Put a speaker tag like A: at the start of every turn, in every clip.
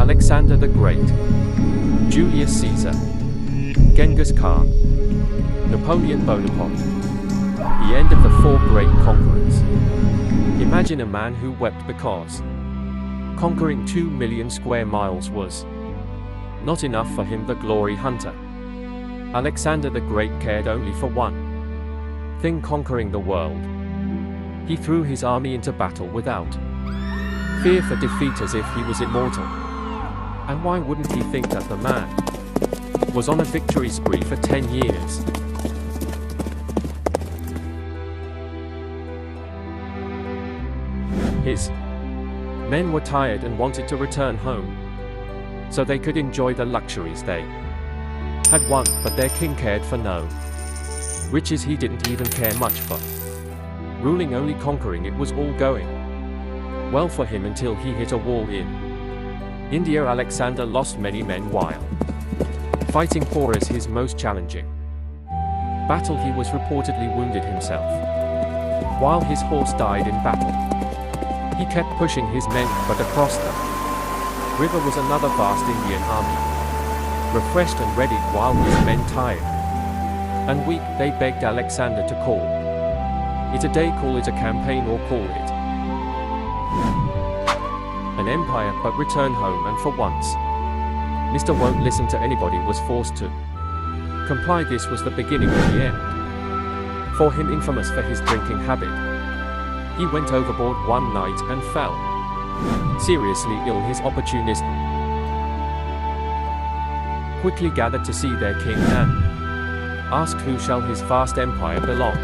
A: Alexander the Great, Julius Caesar, Genghis Khan, Napoleon Bonaparte. The end of the four great conquerors. Imagine a man who wept because conquering 2 million square miles was not enough for him, the glory hunter. Alexander the Great cared only for one thing: conquering the world. He threw his army into battle without fear for defeat, as if he was immortal. And why wouldn't he think that the man was on a victory spree for 10 years? His men were tired and wanted to return home, so they could enjoy the luxuries they had won, but their king cared for no riches. He didn't even care much for ruling, only conquering. It was all going well for him until he hit a wall in India. Alexander lost many men while fighting Porus, his most challenging battle. He was reportedly wounded himself while his horse died in battle. He kept pushing his men, but across the river was another vast Indian army, refreshed and readied, while his men, tired and weak, they begged Alexander to call it a day, call it a campaign, or call it an empire, but return home. And for once, Mr. won't listen to anybody, was forced to comply. This was the beginning of the end for him. Infamous for his drinking habit, he went overboard one night and fell seriously ill. His opportunists quickly gathered to see their king and asked who shall his vast empire belong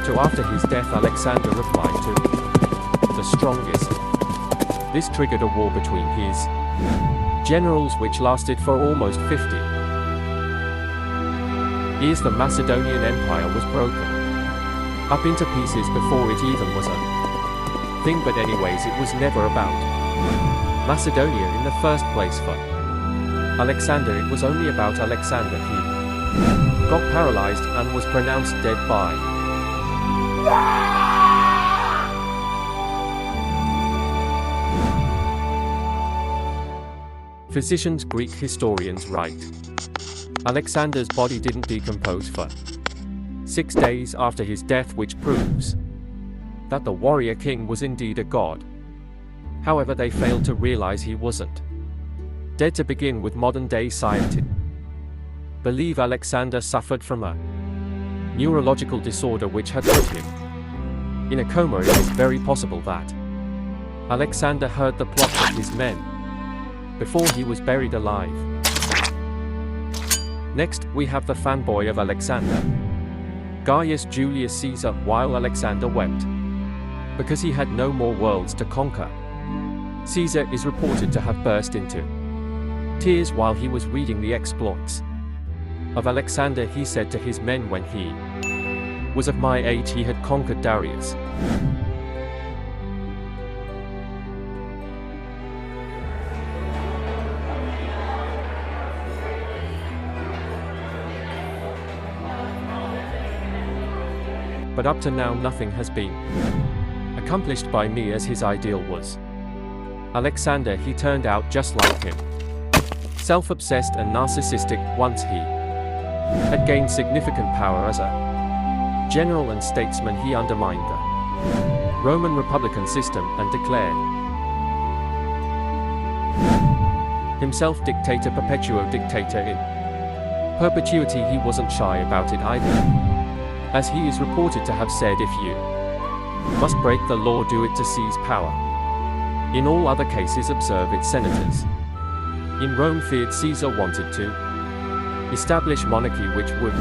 A: to. After his death, Alexander replied, to the strongest. This triggered a war between his generals, which lasted for almost 50 years. The Macedonian Empire was broken up into pieces before it even was a thing. But anyways, it was never about Macedonia in the first place for Alexander. It was only about Alexander. He got paralyzed and was pronounced dead by physicians. Greek historians write Alexander's body didn't decompose for 6 days after his death, which proves that the warrior king was indeed a god. However, they failed to realize he wasn't dead to begin with. Modern-day scientists believe Alexander suffered from a neurological disorder which had put him in a coma. It is very possible that Alexander heard the plots of his men before he was buried alive. Next, we have the fanboy of Alexander, Gaius Julius Caesar. While Alexander wept because he had no more worlds to conquer, Caesar is reported to have burst into tears while he was reading the exploits of Alexander. He said to his men, when he was of my age, he had conquered Darius. But up to now, nothing has been accomplished by me as his ideal was. Alexander, he turned out just like him, self-obsessed and narcissistic. Once he had gained significant power as a general and statesman, he undermined the Roman Republican system and declared himself dictator perpetuo, dictator in perpetuity. He wasn't shy about it either, as he is reported to have said, if you must break the law, do it to seize power. In all other cases, observe it. Senators in Rome feared Caesar wanted to establish monarchy, which would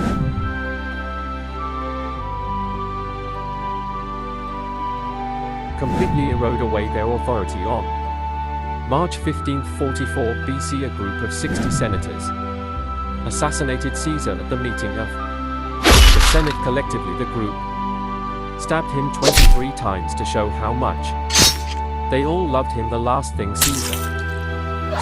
A: completely erode away their authority. On March 1544 BC, a group of 60 senators assassinated Caesar at the meeting of the Senate. Collectively, the group stabbed him 23 times to show how much they all loved him. The last thing Caesar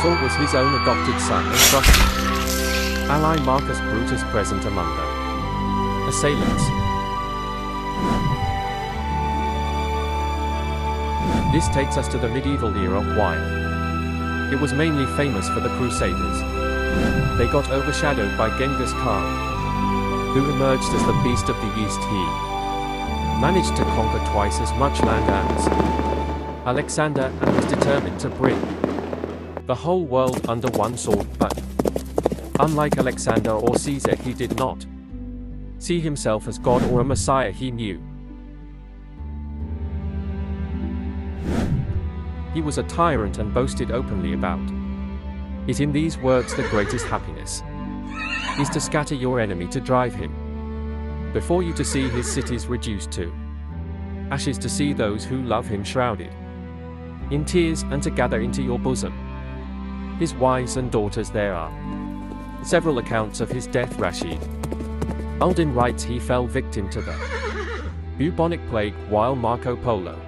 A: saw was his own adopted son and trusted ally Marcus Brutus present among the assailants. This takes us to the medieval era. While It was mainly famous for the Crusaders. They got overshadowed by Genghis Khan, who emerged as the beast of the East. He managed to conquer twice as much land as Alexander and was determined to bring the whole world under one sword, but unlike Alexander or Caesar, he did not see himself as God or a Messiah. He knew he was a tyrant and boasted openly about it. In these words, the greatest happiness is to scatter your enemy, to drive him before you, to see his cities reduced to ashes, to see those who love him shrouded in tears, and to gather into your bosom his wives and daughters. There are several accounts of his death. Rashid Uldin writes he fell victim to the bubonic plague while Marco Polo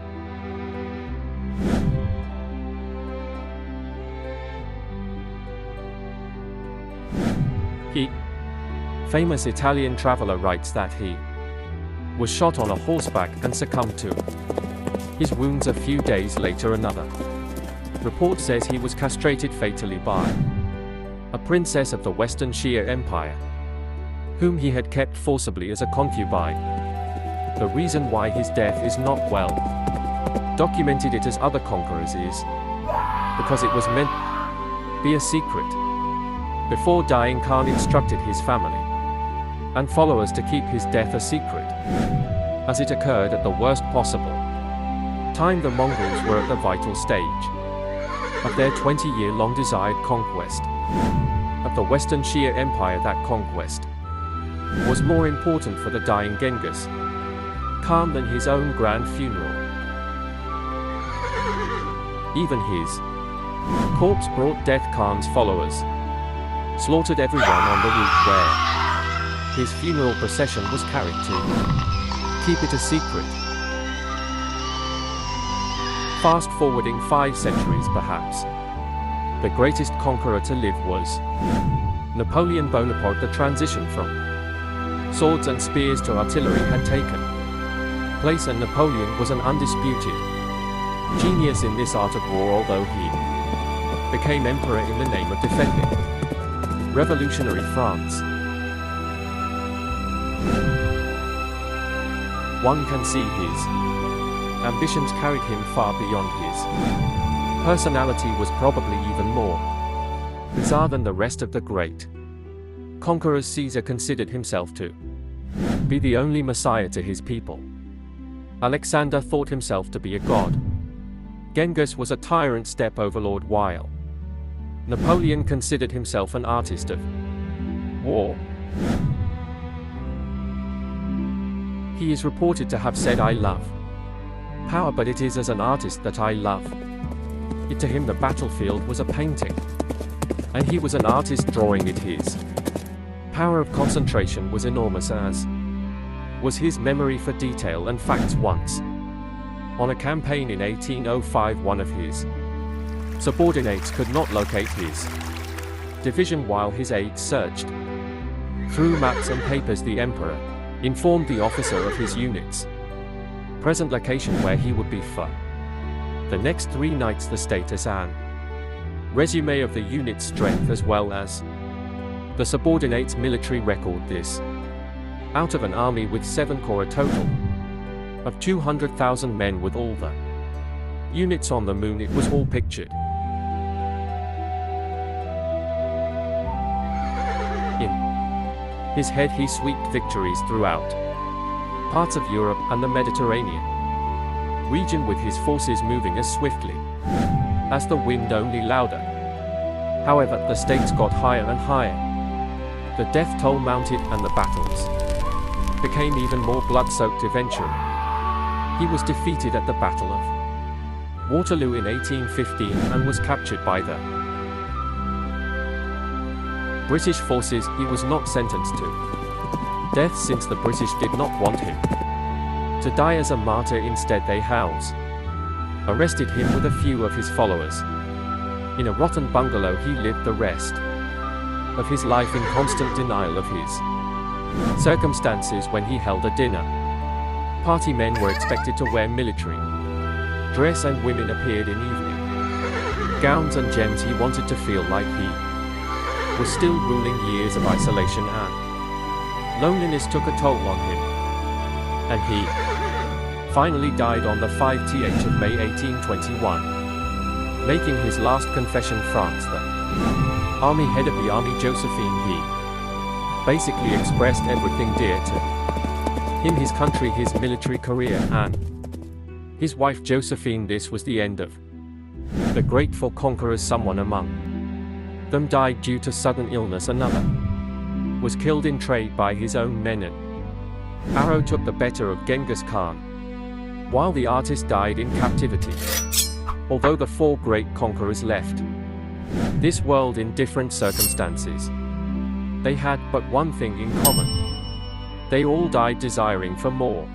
A: famous Italian traveler writes that he was shot on a horseback and succumbed to his wounds a few days later. Another report says he was castrated fatally by a princess of the Western Shia Empire, whom he had kept forcibly as a concubine. The reason why his death is not well documented it as other conquerors is because it was meant to be a secret. Before dying, Khan instructed his family and followers to keep his death a secret, as it occurred at the worst possible time. The Mongols were at the vital stage of their 20-year-long desired conquest of the Western Shia Empire. That conquest was more important for the dying Genghis Khan than his own grand funeral. Even his corpse brought death. Khan's followers slaughtered everyone on the route where his funeral procession was carried to keep it a secret. Fast forwarding 5 centuries, perhaps the greatest conqueror to live was Napoleon Bonaparte. The transition from swords and spears to artillery had taken place, and Napoleon was an undisputed genius in this art of war, although he became emperor in the name of defending revolutionary France. One can see his ambitions carried him far beyond his personality, was probably even more bizarre than the rest of the great conquerors. Caesar considered himself to be the only messiah to his people. Alexander thought himself to be a god. Genghis was a tyrant steppe overlord, while Napoleon considered himself an artist of war. He is reported to have said, "I love power, but it is as an artist that I love it." To him the battlefield was a painting, and he was an artist drawing it. His power of concentration was enormous, as was his memory for detail and facts. Once, on a campaign in 1805, one of his subordinates could not locate his division while his aides searched through maps and papers. The emperor informed the officer of his unit's present location, where he would be for the next 3 nights. The status and resume of the unit's strength, as well as the subordinate's military record. This out of an army with 7 corps, a total of 200,000 men, with all the units on the moon. It was all pictured in his head. He swept victories throughout parts of Europe and the Mediterranean region, with his forces moving as swiftly as the wind, only louder. However, the stakes got higher and higher. The death toll mounted, and the battles became even more blood-soaked. Eventually, he was defeated at the Battle of Waterloo in 1815 and was captured by the British forces. He was not sentenced to death, since the British did not want him to die as a martyr. Instead, they arrested him with a few of his followers. In a rotten bungalow, he lived the rest of his life in constant denial of his circumstances. When he held a dinner party, men were expected to wear military dress, and women appeared in evening gowns and gems, he wanted to feel like he was still ruling. Years of isolation and loneliness took a toll on him, and he finally died on the 5th of May 1821, making his last confession. France, the army head of the army, Josephine, he basically expressed everything dear to him: his country, his military career, and his wife Josephine. This was the end of the grateful conquerors. Someone among them died due to sudden illness, another was killed in trade by his own men, and Arrow took the better of Genghis Khan, while the artist died in captivity. Although the four great conquerors left this world in different circumstances, they had but one thing in common: they all died desiring for more.